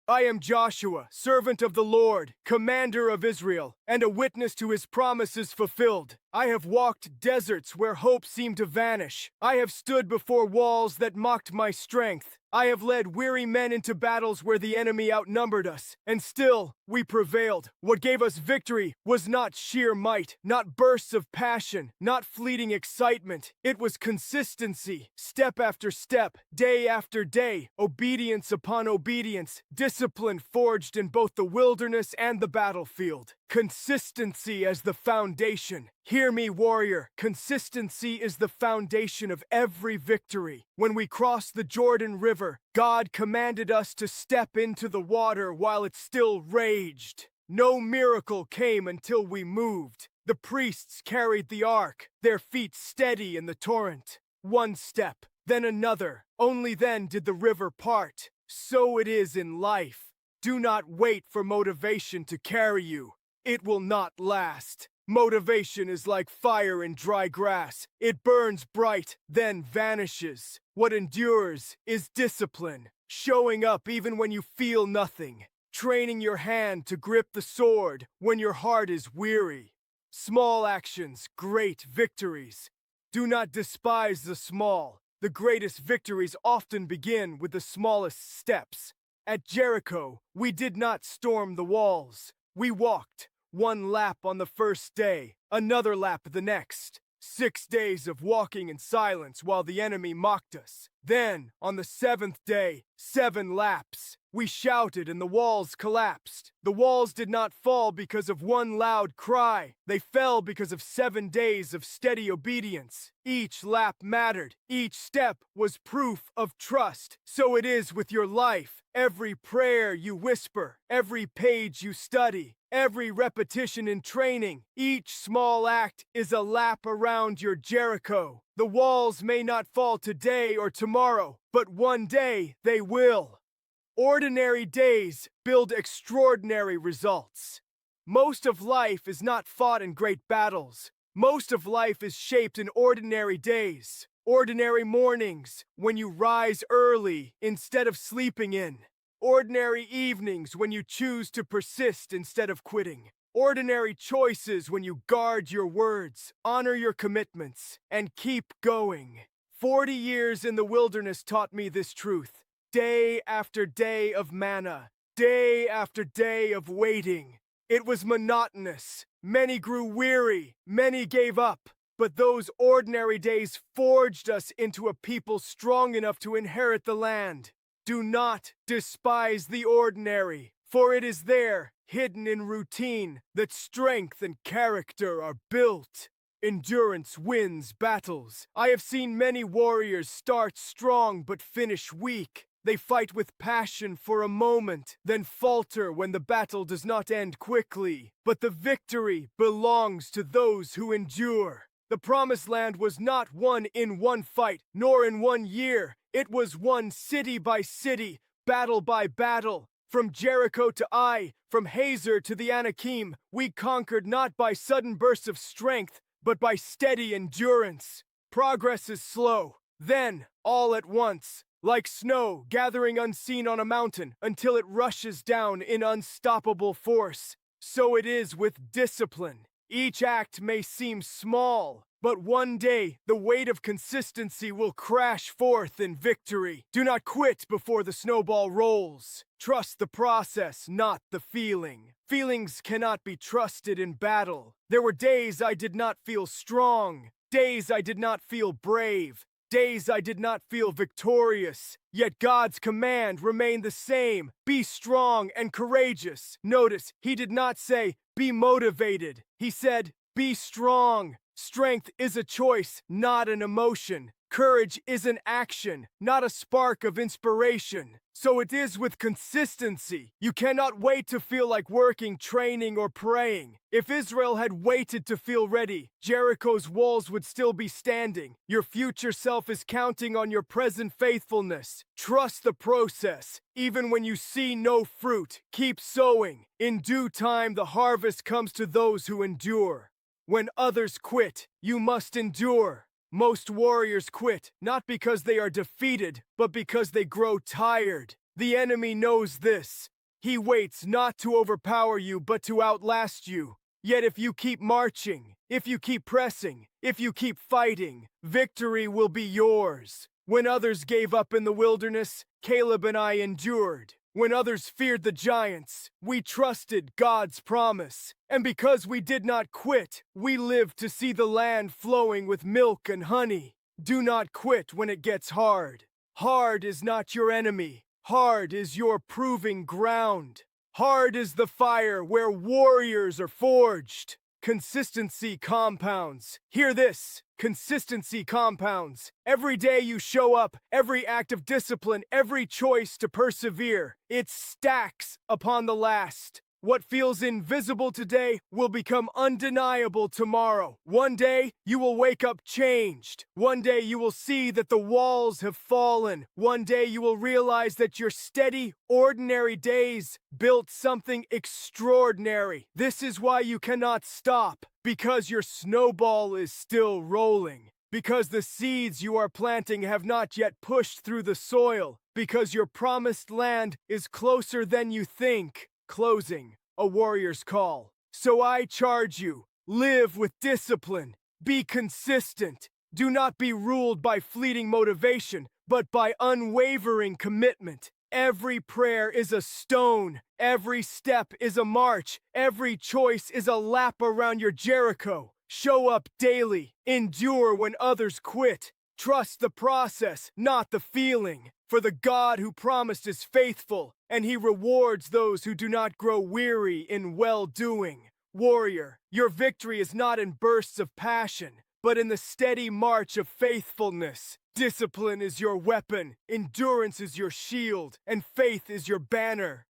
I am Joshua, servant of the Lord, commander of Israel, and a witness to his promises fulfilled. I have walked deserts where hope seemed to vanish. I have stood before walls that mocked my strength. I have led weary men into battles where the enemy outnumbered us, and still we prevailed. What gave us victory was not sheer might, not bursts of passion, not fleeting excitement. It was consistency, step after step, day after day, obedience upon obedience, discipline forged in both the wilderness and the battlefield. Consistency as the foundation. Hear me, warrior. Consistency is the foundation of every victory. When we crossed the Jordan River, God commanded us to step into the water while it still raged. No miracle came until we moved. The priests carried the ark, their feet steady in the torrent. One step, then another. Only then did the river part. So it is in life. Do not wait for motivation to carry you. It will not last. Motivation is like fire in dry grass. It burns bright, then vanishes. What endures is discipline, showing up even when you feel nothing, training your hand to grip the sword when your heart is weary. Small actions, great victories. Do not despise the small. The greatest victories often begin with the smallest steps. At Jericho, we did not storm the walls. We walked. One lap on the first day, another lap the next. 6 days of walking in silence while the enemy mocked us. Then, on the 7th day, 7 laps. We shouted and the walls collapsed. The walls did not fall because of one loud cry. They fell because of 7 days of steady obedience. Each lap mattered. Each step was proof of trust. So it is with your life. Every prayer you whisper, every page you study, every repetition in training, each small act is a lap around your Jericho. The walls may not fall today or tomorrow, but one day they will. Ordinary days build extraordinary results. Most of life is not fought in great battles. Most of life is shaped in ordinary days. Ordinary mornings, when you rise early instead of sleeping in. Ordinary evenings, when you choose to persist instead of quitting. Ordinary choices, when you guard your words, honor your commitments, and keep going. 40 years in the wilderness taught me this truth. Day after day of manna, day after day of waiting. It was monotonous. Many grew weary, many gave up. But those ordinary days forged us into a people strong enough to inherit the land. Do not despise the ordinary, for it is there, hidden in routine, that strength and character are built. Endurance wins battles. I have seen many warriors start strong but finish weak. They fight with passion for a moment, then falter when the battle does not end quickly. But the victory belongs to those who endure. The Promised Land was not won in one fight, nor in one year. It was won city by city, battle by battle. From Jericho to Ai, from Hazor to the Anakim, we conquered not by sudden bursts of strength, but by steady endurance. Progress is slow, then, all at once, like snow gathering unseen on a mountain until it rushes down in unstoppable force. So it is with discipline. Each act may seem small, but one day the weight of consistency will crash forth in victory. Do not quit before the snowball rolls. Trust the process, not the feeling. Feelings cannot be trusted in battle. There were days I did not feel strong, days I did not feel brave, days I did not feel victorious. Yet God's command remained the same. Be strong and courageous. Notice, he did not say, be motivated. He said, be strong. Strength is a choice, not an emotion. Courage is an action, not a spark of inspiration. So it is with consistency. You cannot wait to feel like working, training, or praying. If Israel had waited to feel ready, Jericho's walls would still be standing. Your future self is counting on your present faithfulness. Trust the process. Even when you see no fruit, keep sowing. In due time, the harvest comes to those who endure. When others quit, you must endure. Most warriors quit, not because they are defeated, but because they grow tired. The enemy knows this. He waits not to overpower you, but to outlast you. Yet if you keep marching, if you keep pressing, if you keep fighting, victory will be yours. When others gave up in the wilderness, Caleb and I endured. When others feared the giants, we trusted God's promise. And because we did not quit, we lived to see the land flowing with milk and honey. Do not quit when it gets hard. Hard is not your enemy. Hard is your proving ground. Hard is the fire where warriors are forged. Consistency compounds. Hear this. Consistency compounds. Every day you show up, every act of discipline, every choice to persevere, it stacks upon the last. What feels invisible today will become undeniable tomorrow. One day, you will wake up changed. One day, you will see that the walls have fallen. One day, you will realize that your steady, ordinary days built something extraordinary. This is why you cannot stop, because your snowball is still rolling. Because the seeds you are planting have not yet pushed through the soil. Because your promised land is closer than you think. Closing, a warrior's call. So I charge you, live with discipline, be consistent. Do not be ruled by fleeting motivation, but by unwavering commitment. Every prayer is a stone, every step is a march, every choice is a lap around your Jericho. Show up daily, endure when others quit. Trust the process, not the feeling. For the God who promised is faithful, and he rewards those who do not grow weary in well-doing. Warrior, your victory is not in bursts of passion, but in the steady march of faithfulness. Discipline is your weapon, endurance is your shield, and faith is your banner.